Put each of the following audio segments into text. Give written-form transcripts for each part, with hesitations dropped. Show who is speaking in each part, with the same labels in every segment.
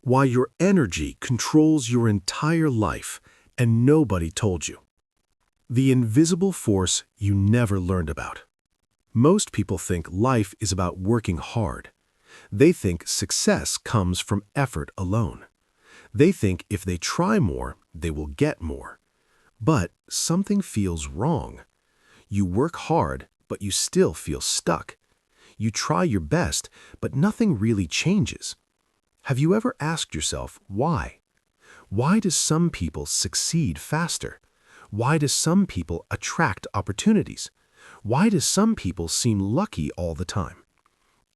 Speaker 1: Why your energy controls your entire life and nobody told you. The invisible force you never learned about. Most people think life is about working hard. They think success comes from effort alone. They think if they try more, they will get more. But something feels wrong. You work hard, but you still feel stuck. You try your best, but nothing really changes. Have you ever asked yourself why? Why do some people succeed faster? Why do some people attract opportunities? Why do some people seem lucky all the time?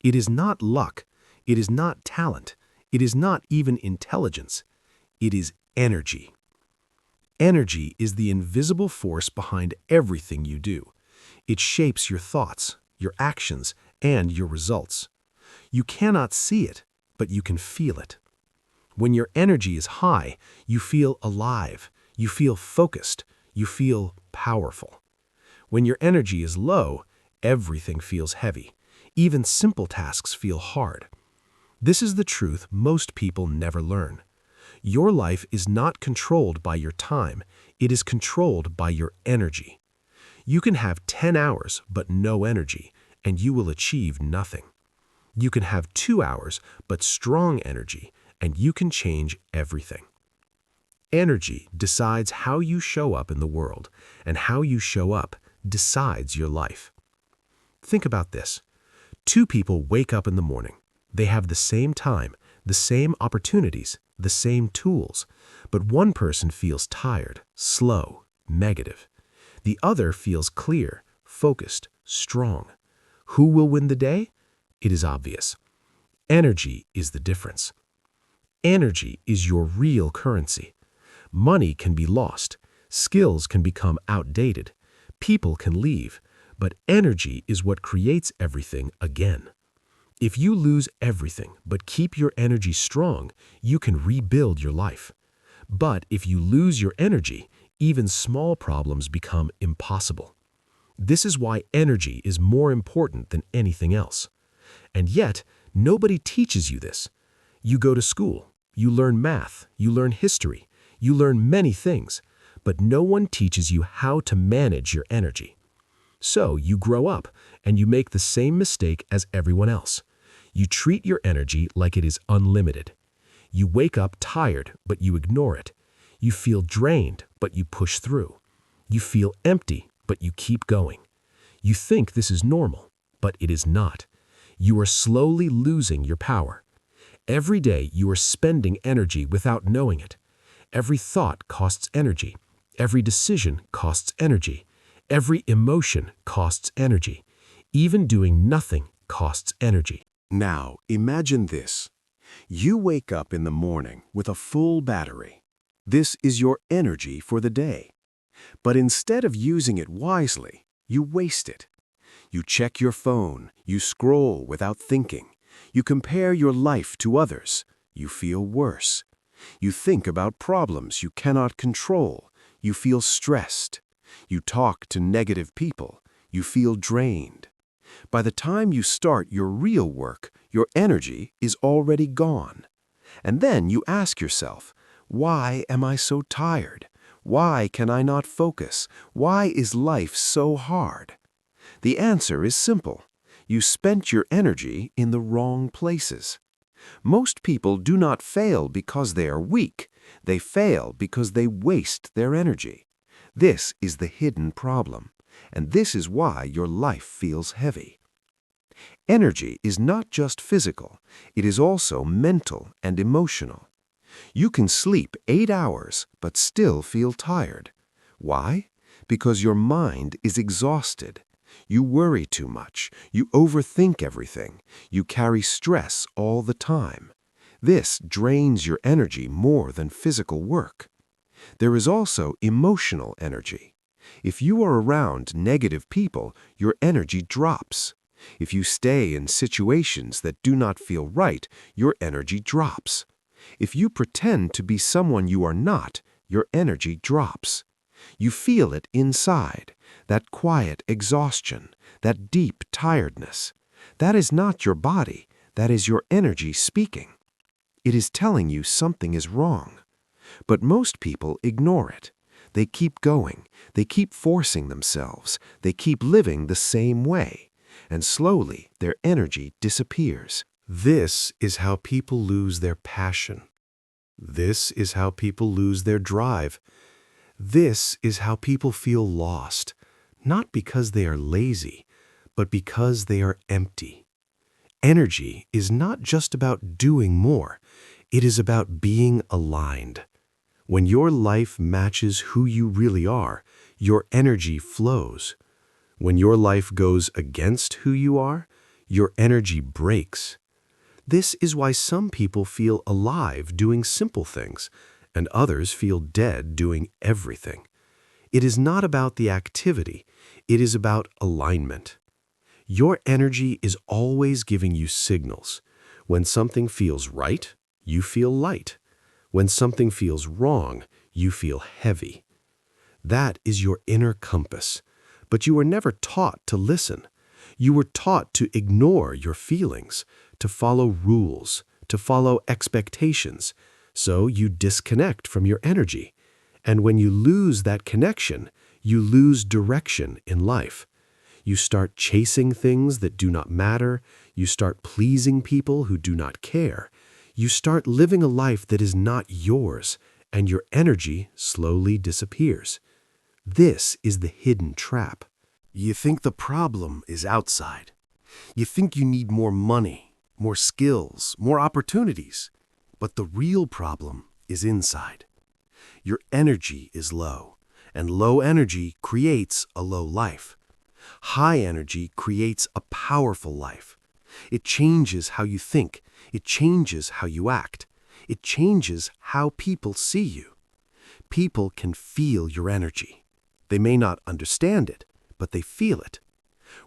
Speaker 1: It is not luck. It is not talent. It is not even intelligence. It is energy. Energy is the invisible force behind everything you do. It shapes your thoughts, your actions, and your results. You cannot see it, but you can feel it. When your energy is high, you feel alive, you feel focused, you feel powerful. When your energy is low, everything feels heavy. Even simple tasks feel hard. This is the truth most people never learn. Your life is not controlled by your time, it is controlled by your energy. You can have 10 hours but no energy, and you will achieve nothing. You can have 2 hours but strong energy, and you can change everything. Energy decides how you show up in the world, and how you show up decides your life. Think about this. 2 people wake up in the morning. They have the same time, the same opportunities, the same tools, but one person feels tired, slow, negative. The other feels clear, focused, strong. Who will win the day? It is obvious. Energy is the difference. Energy is your real currency. Money can be lost. Skills can become outdated. People can leave. But energy is what creates everything again. If you lose everything but keep your energy strong, you can rebuild your life. But if you lose your energy, even small problems become impossible. This is why energy is more important than anything else. And yet, nobody teaches you this. You go to school, you learn math, you learn history, you learn many things, but no one teaches you how to manage your energy. So you grow up and you make the same mistake as everyone else. You treat your energy like it is unlimited. You wake up tired, but you ignore it. You feel drained, but you push through. You feel empty, but you keep going. You think this is normal, but it is not. You are slowly losing your power. Every day you are spending energy without knowing it. Every thought costs energy. Every decision costs energy. Every emotion costs energy. Even doing nothing costs energy.
Speaker 2: Now, imagine this. You wake up in the morning with a full battery. This is your energy for the day. But instead of using it wisely, you waste it. You check your phone, you scroll without thinking. You compare your life to others. You feel worse. You think about problems you cannot control. You feel stressed. You talk to negative people. You feel drained. By the time you start your real work, your energy is already gone. And then you ask yourself, why am I so tired? Why can I not focus? Why is life so hard? The answer is simple. You spent your energy in the wrong places. Most people do not fail because they are weak. They fail because they waste their energy. This is the hidden problem, and this is why your life feels heavy. Energy is not just physical, it is also mental and emotional. You can sleep 8 hours but still feel tired. Why? Because your mind is exhausted. You worry too much. You overthink everything. You carry stress all the time. This drains your energy more than physical work. There is also emotional energy. If you are around negative people, your energy drops. If you stay in situations that do not feel right, your energy drops. If you pretend to be someone you are not, your energy drops. You feel it inside, that quiet exhaustion, that deep tiredness. That is not your body, that is your energy speaking. It is telling you something is wrong. But most people ignore it. They keep going. They keep forcing themselves. They keep living the same way. And slowly, their energy disappears.
Speaker 1: This is how people lose their passion. This is how people lose their drive. This is how people feel lost, not because they are lazy, but because they are empty. Energy is not just about doing more. It is about being aligned. When your life matches who you really are, your energy flows. When your life goes against who you are, your energy breaks. This is why some people feel alive doing simple things, and others feel dead doing everything. It is not about the activity, it is about alignment. Your energy is always giving you signals. When something feels right, you feel light. When something feels wrong, you feel heavy. That is your inner compass. But you were never taught to listen. You were taught to ignore your feelings, to follow rules, to follow expectations. So you disconnect from your energy. And when you lose that connection, you lose direction in life. You start chasing things that do not matter. You start pleasing people who do not care. You start living a life that is not yours, and your energy slowly disappears. This is the hidden trap. You think the problem is outside. You think you need more money, more skills, more opportunities. But the real problem is inside. Your energy is low, and low energy creates a low life. High energy creates a powerful life. It changes how you think. It changes how you act. It changes how people see you. People can feel your energy. They may not understand it, but they feel it.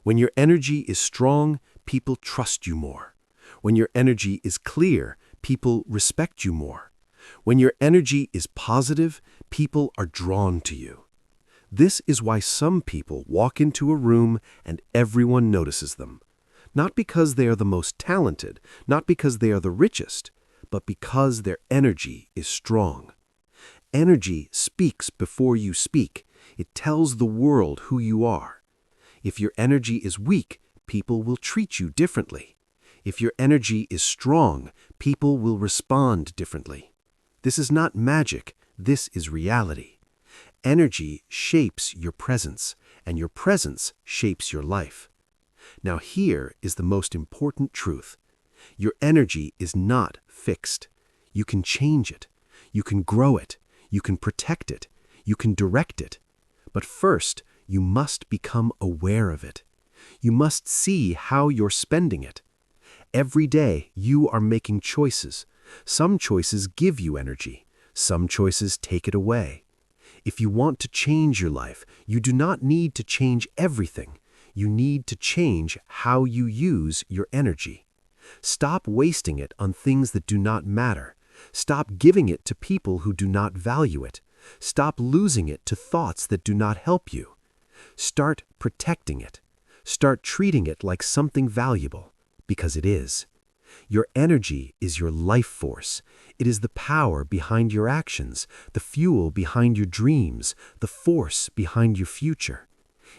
Speaker 1: When your energy is strong, people trust you more. When your energy is clear, people respect you more. When your energy is positive, people are drawn to you. This is why some people walk into a room and everyone notices them. Not because they are the most talented, not because they are the richest, but because their energy is strong. Energy speaks before you speak. It tells the world who you are. If your energy is weak, people will treat you differently. If your energy is strong, people will respond differently. This is not magic. This is reality. Energy shapes your presence, and your presence shapes your life. Now here is the most important truth. Your energy is not fixed. You can change it. You can grow it. You can protect it. You can direct it. But first, you must become aware of it. You must see how you're spending it. Every day, you are making choices. Some choices give you energy. Some choices take it away. If you want to change your life, you do not need to change everything. You need to change how you use your energy. Stop wasting it on things that do not matter. Stop giving it to people who do not value it. Stop losing it to thoughts that do not help you. Start protecting it. Start treating it like something valuable, because it is. Your energy is your life force. It is the power behind your actions, the fuel behind your dreams, the force behind your future.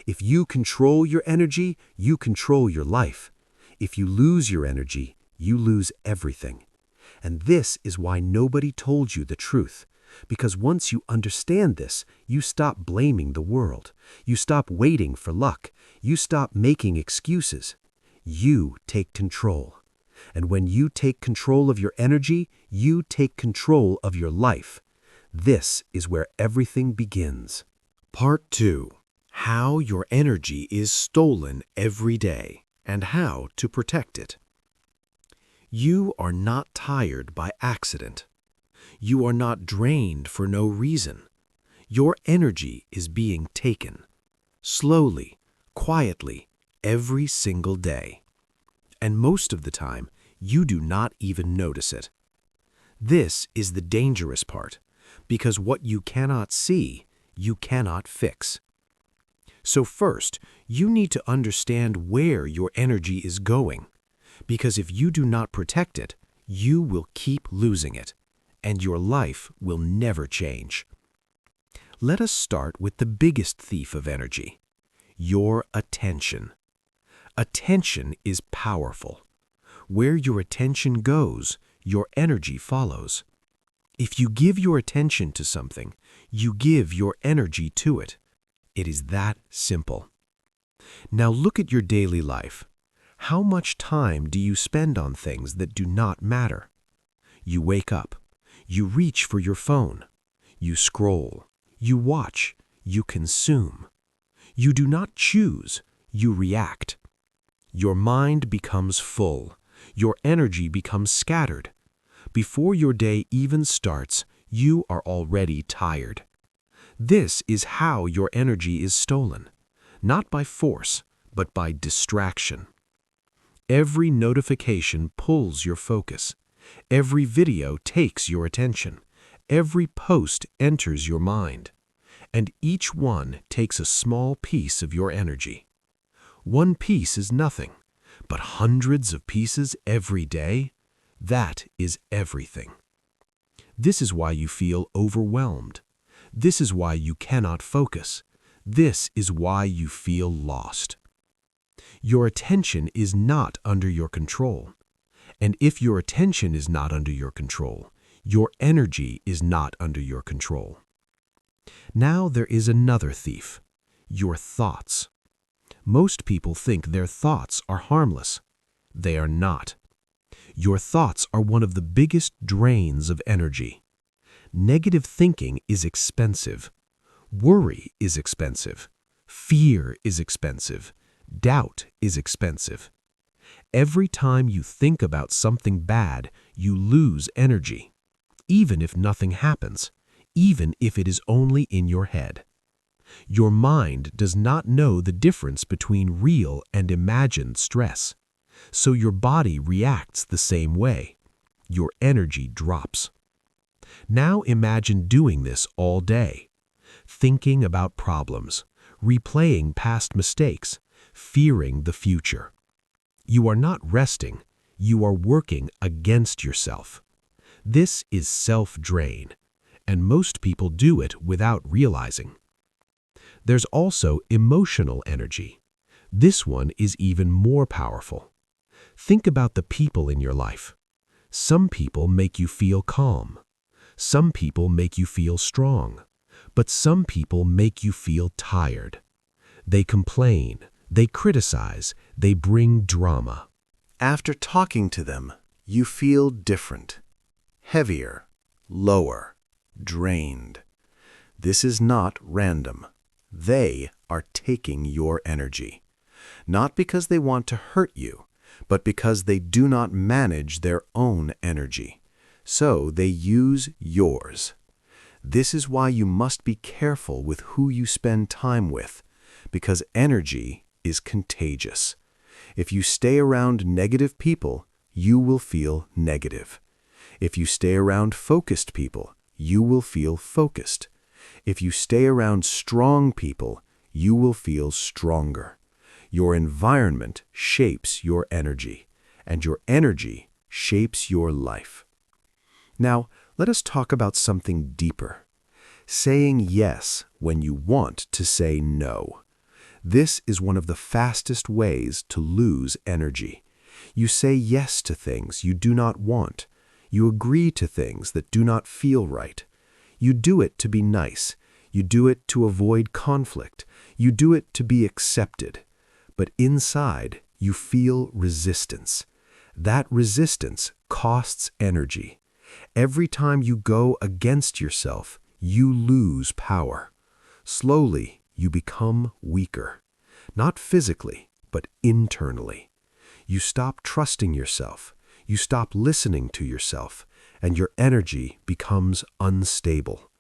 Speaker 1: If you control your energy, you control your life. If you lose your energy, you lose everything. And this is why nobody told you the truth. Because once you understand this, you stop blaming the world. You stop waiting for luck. You stop making excuses. You take control. And when you take control of your energy, you take control of your life. This is where everything begins. Part 2. How your energy is stolen every day and how to protect it. You are not tired by accident. You are not drained for no reason. Your energy is being taken. Slowly, quietly, every single day. And most of the time, you do not even notice it. This is the dangerous part, because what you cannot see, you cannot fix. So first, you need to understand where your energy is going, because if you do not protect it, you will keep losing it, and your life will never change. Let us start with the biggest thief of energy, your attention. Attention is powerful. Where your attention goes, your energy follows. If you give your attention to something, you give your energy to it. It is that simple. Now look at your daily life. How much time do you spend on things that do not matter? You wake up. You reach for your phone. You scroll. You watch. You consume. You do not choose. You react. Your mind becomes full. Your energy becomes scattered. Before your day even starts, you are already tired. This is how your energy is stolen, not by force, but by distraction. Every notification pulls your focus. Every video takes your attention. Every post enters your mind. And each one takes a small piece of your energy. One piece is nothing, but hundreds of pieces every day, that is everything. This is why you feel overwhelmed. This is why you cannot focus. This is why you feel lost. Your attention is not under your control. And if your attention is not under your control, your energy is not under your control. Now there is another thief, your thoughts. Most people think their thoughts are harmless. They are not. Your thoughts are one of the biggest drains of energy. Negative thinking is expensive. Worry is expensive. Fear is expensive. Doubt is expensive. Every time you think about something bad, you lose energy, even if nothing happens, even if it is only in your head. Your mind does not know the difference between real and imagined stress, so your body reacts the same way. Your energy drops. Now imagine doing this all day, thinking about problems, replaying past mistakes, fearing the future. You are not resting, you are working against yourself. This is self-drain, and most people do it without realizing. There's also emotional energy. This one is even more powerful. Think about the people in your life. Some people make you feel calm. Some people make you feel strong. But some people make you feel tired. They complain, they criticize, they bring drama.
Speaker 2: After talking to them, you feel different, heavier, lower, drained. This is not random. They are taking your energy. Not because they want to hurt you, but because they do not manage their own energy. So they use yours. This is why you must be careful with who you spend time with, because energy is contagious. If you stay around negative people, you will feel negative. If you stay around focused people, you will feel focused. If you stay around strong people, you will feel stronger. Your environment shapes your energy, and your energy shapes your life. Now, let us talk about something deeper. Saying yes when you want to say no. This is one of the fastest ways to lose energy. You say yes to things you do not want. You agree to things that do not feel right. You do it to be nice. You do it to avoid conflict. You do it to be accepted. But inside, you feel resistance. That resistance costs energy. Every time you go against yourself, you lose power. Slowly, you become weaker. Not physically, but internally. You stop trusting yourself. You stop listening to yourself, and your energy becomes unstable.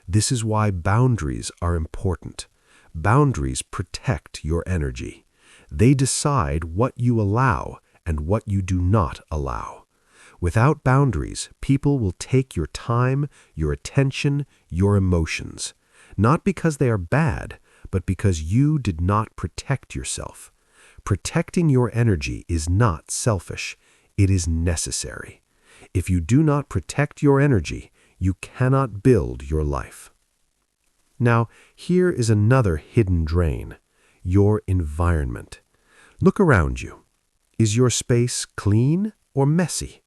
Speaker 2: This is why boundaries are important. Boundaries protect your energy. They decide what you allow and what you do not allow. Without boundaries, people will take your time, your attention, your emotions. Not because they are bad, but because you did not protect yourself. Protecting your energy is not selfish. It is necessary.
Speaker 1: If you do not protect your energy, you cannot build your life. Now, here is another hidden drain: your environment. Look around you. Is your space clean or messy?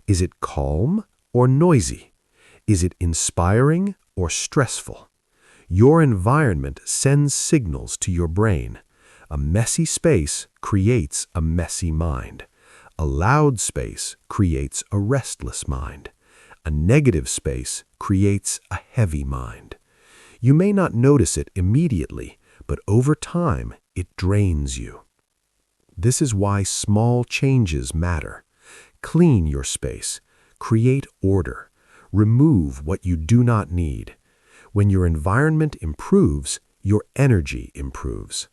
Speaker 1: Is it calm or noisy? Is it inspiring or stressful? Your environment sends signals to your brain. A messy space creates a messy mind. A loud space creates a restless mind. A negative space creates a heavy mind. You may not notice it immediately, but over time it drains you. This is why small changes matter. Clean your space. Create order. Remove what you do not need. When your environment improves, your energy improves.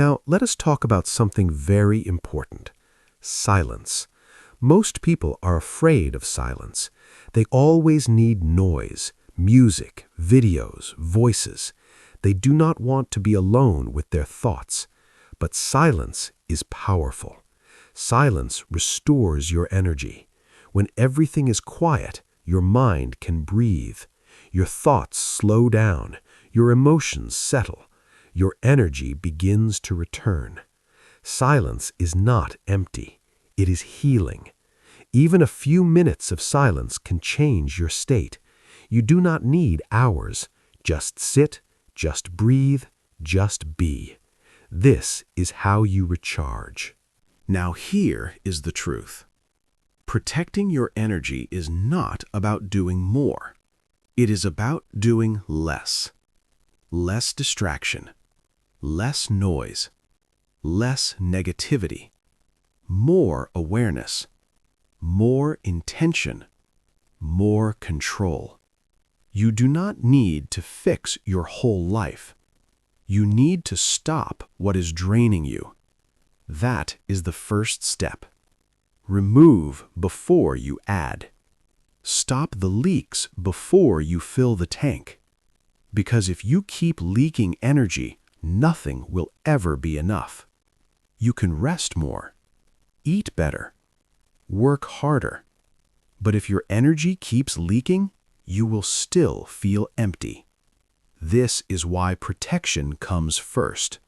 Speaker 1: Now, let us talk about something very important: silence. Most people are afraid of silence. They always need noise, music, videos, voices. They do not want to be alone with their thoughts. But silence is powerful. Silence restores your energy. When everything is quiet, your mind can breathe. Your thoughts slow down. Your emotions settle. Your energy begins to return. Silence is not empty. It is healing. Even a few minutes of silence can change your state. You do not need hours. Just sit, just breathe, just be. This is how you recharge.
Speaker 2: Now here is the truth. Protecting your energy is not about doing more. It is about doing less. Less distraction. Less noise. Less negativity. More awareness. More intention. More control. You do not need to fix your whole life. You need to stop what is draining you. That is the first step. Remove before you add. Stop the leaks before you fill the tank. Because if you keep leaking energy, nothing will ever be enough. You can rest more, eat better, work harder. But if your energy keeps leaking, you will still feel empty. This is why protection comes first.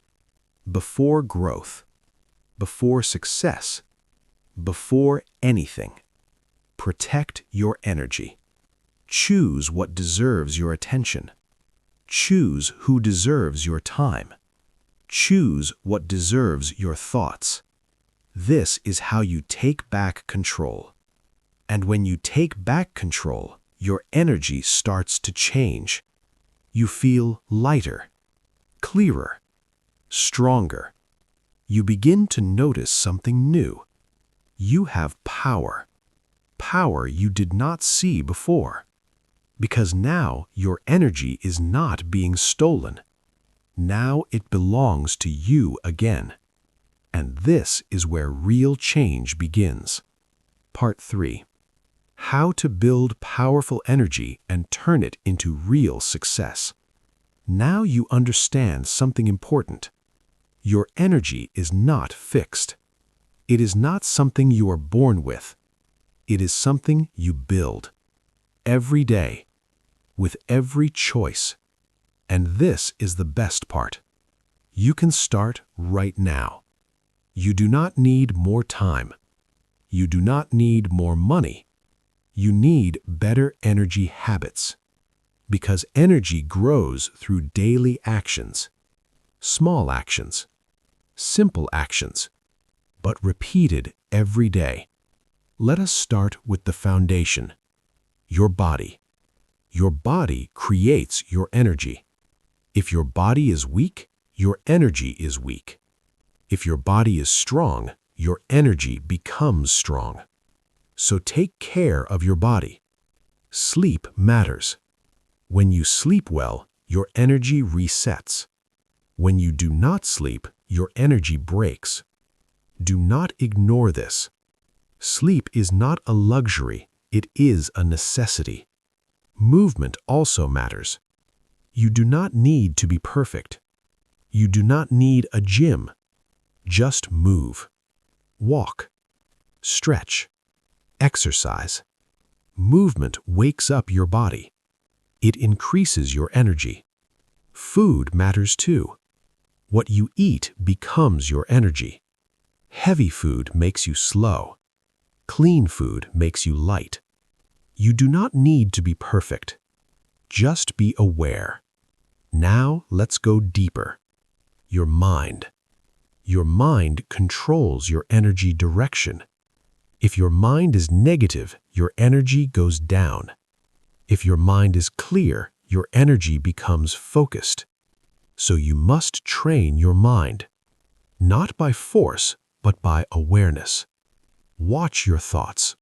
Speaker 2: Before growth, before success, before anything. Protect your energy. Choose what deserves your attention. Choose who deserves your time. Choose what deserves your thoughts. This is how you take back control. And when you take back control, your energy starts to change. You feel lighter, clearer, stronger. You begin to notice something new. You have power. Power you did not see before. Because now your energy is not being stolen. Now it belongs to you again. And this is where real change begins. Part 3. How to build powerful energy and turn it into real success. Now you understand something important. Your energy is not fixed. It is not something you are born with. It is something you build. Every day. With every choice. And this is the best part. You can start right now. You do not need more time. You do not need more money. You need better energy habits. Because energy grows through daily actions. Small actions. Simple actions. But repeated every day. Let us start with the foundation. Your body. Your body creates your energy. If your body is weak, your energy is weak. If your body is strong, your energy becomes strong. So take care of your body. Sleep matters. When you sleep well, your energy resets. When you do not sleep, your energy breaks. Do not ignore this. Sleep is not a luxury, it is a necessity. Movement also matters. You do not need to be perfect. You do not need a gym. Just move. Walk. Stretch.
Speaker 1: Exercise. Movement wakes up your body. It increases your energy. Food matters too. What you eat becomes your energy. Heavy food makes you slow. Clean food makes you light. You do not need to be perfect. Just be aware. Now let's go deeper. Your mind. Your mind controls your energy direction. If your mind is negative, your energy goes down. If your mind is clear, your energy becomes focused. So you must train your mind, not by force, but by awareness. Watch your thoughts.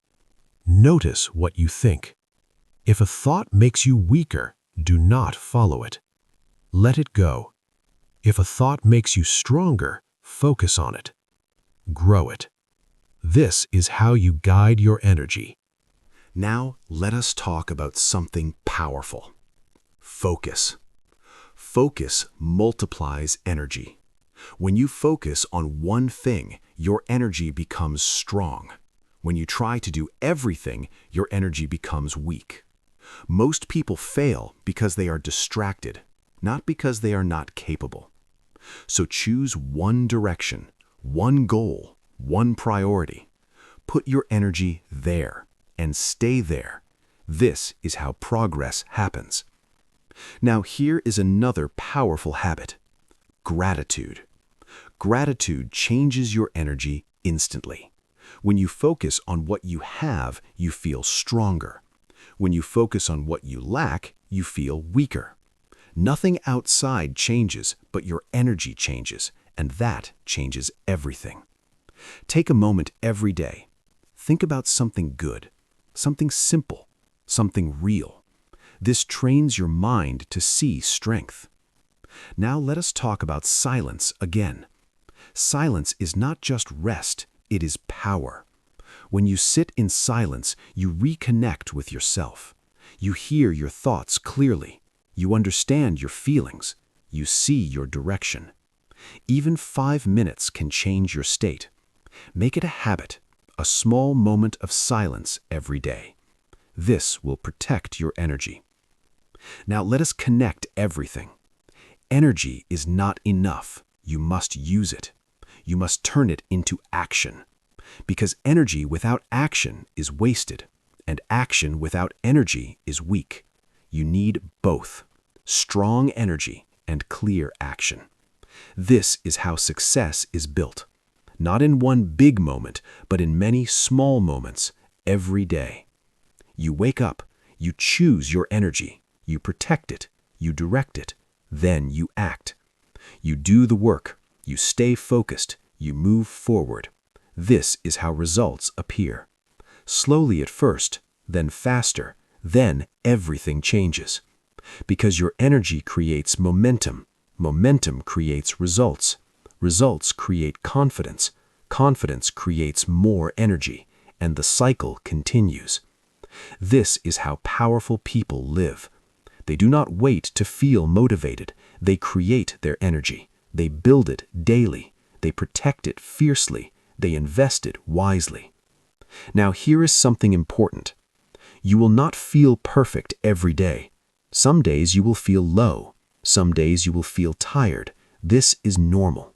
Speaker 1: Notice what you think. If a thought makes you weaker, do not follow it. Let it go. If a thought makes you stronger, focus on it. Grow it. This is how you guide your energy.
Speaker 2: Now, let us talk about something powerful. Focus. Focus multiplies energy. When you focus on one thing, your energy becomes strong. When you try to do everything, your energy becomes weak. Most people fail because they are distracted, not because they are not capable. So choose one direction, one goal, one priority. Put your energy there and stay there. This is how progress happens. Now here is another powerful habit. Gratitude. Gratitude changes your energy instantly. When you focus on what you have, you feel stronger. When you focus on what you lack, you feel weaker. Nothing outside changes, but your energy changes, and that changes everything. Take a moment every day. Think about something good, something simple, something real. This trains your mind to see strength. Now let us talk about silence again. Silence is not just rest, it is power. When you sit in silence, you reconnect with yourself. You hear your thoughts clearly. You understand your feelings. You see your direction. Even 5 minutes can change your state. Make it a habit, a small moment of silence every day. This will protect your energy. Now let us connect everything. Energy is not enough. You must use it. You must turn it into action. Because energy without action is wasted, and action without energy is weak. You need both, strong energy and clear action. This is how success is built. Not in one big moment, but in many small moments every day. You wake up, you choose your energy, you protect it, you direct it, then you act. You do the work, you stay focused, you move forward. This is how results appear. Slowly at first, then faster, then everything changes. Because your energy creates momentum. Momentum creates results. Results create confidence. Confidence creates more energy, and the cycle continues. This is how powerful people live. They do not wait to feel motivated. They create their energy. They build it daily. They protect it fiercely. They invest it wisely. Now here is something important. You will not feel perfect every day. Some days you will feel low. Some days you will feel tired. This is normal.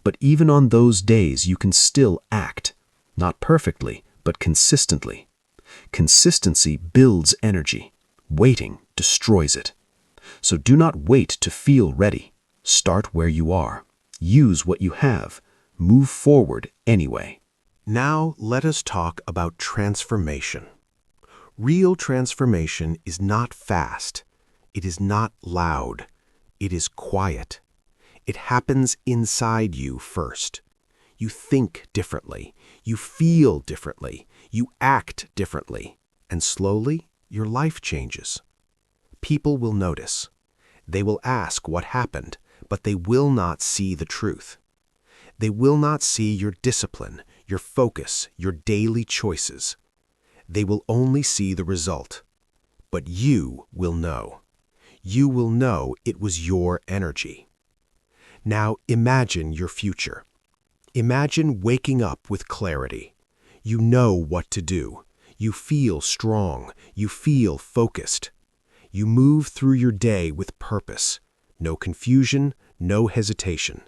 Speaker 2: But even on those days you can still act. Not perfectly, but consistently. Consistency builds energy. Waiting destroys it. So do not wait to feel ready. Start where you are. Use what you have. Move forward anyway. Now let us talk about transformation. Real transformation is not fast. It is not loud. It is quiet. It happens inside you first. You think differently. You feel differently. You act differently. And slowly, your life changes. People will notice. They will ask what happened, but they will not see the truth. They will not see your discipline, your focus, your daily choices. They will only see the result. But you will know. You will know it was your energy. Now imagine your future. Imagine waking up with clarity. You know what to do.
Speaker 1: You feel strong. You feel focused. You move through your day with purpose. No confusion, no hesitation.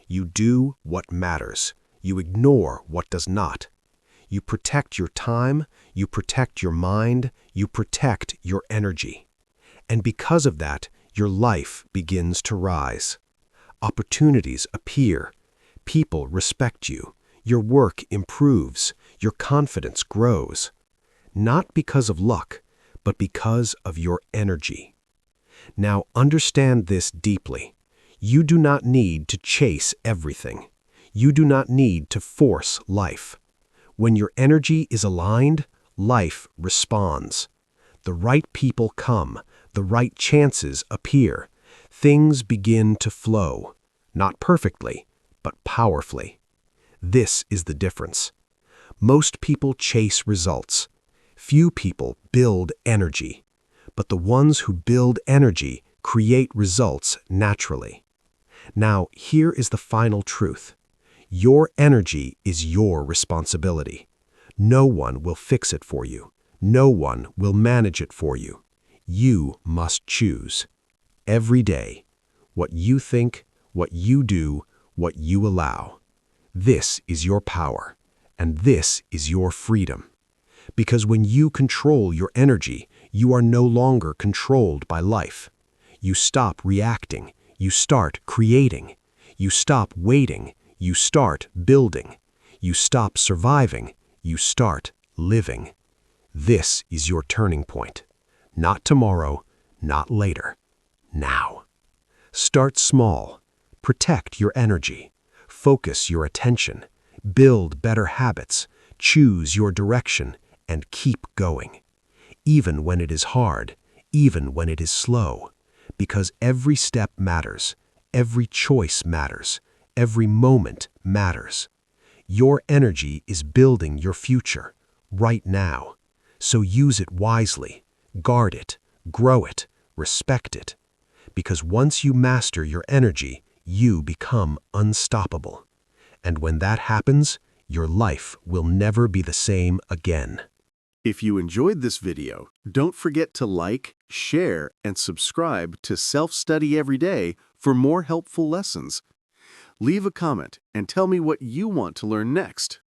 Speaker 1: You do what matters. You ignore what does not. You protect your time. You protect your mind. You protect your energy. And because of that, your life begins to rise. Opportunities appear. People respect you. Your work improves. Your confidence grows. Not because of luck, but because of your energy. Now understand this deeply. You do not need to chase everything. You do not need to force life. When your energy is aligned, life responds. The right people come. The right chances appear. Things begin to flow. Not perfectly, but powerfully. This is the difference. Most people chase results. Few people build energy. But the ones who build energy create results naturally. Now, here is the final truth. Your energy is your responsibility. No one will fix it for you. No one will manage it for you. You must choose. Every day, what you think, what you do, what you allow. This is your power, and this is your freedom. Because when you control your energy, you are no longer controlled by life. You stop reacting. You start creating. You stop waiting. You start building. You stop surviving. You start living. This is your turning point. Not tomorrow, not later. Now. Start small. Protect your energy. Focus your attention. Build better habits. Choose your direction. And keep going. Even when it is hard, even when it is slow. Because every step matters. Every choice matters. Every moment matters. Your energy is building your future right now. So use it wisely. Guard it. Grow it. Respect it. Because once you master your energy, you become unstoppable. And when that happens, your life will never be the same again.
Speaker 2: If you enjoyed this video, don't forget to like, share, and subscribe to Self-Study Every Day for more helpful lessons. Leave a comment and tell me what you want to learn next.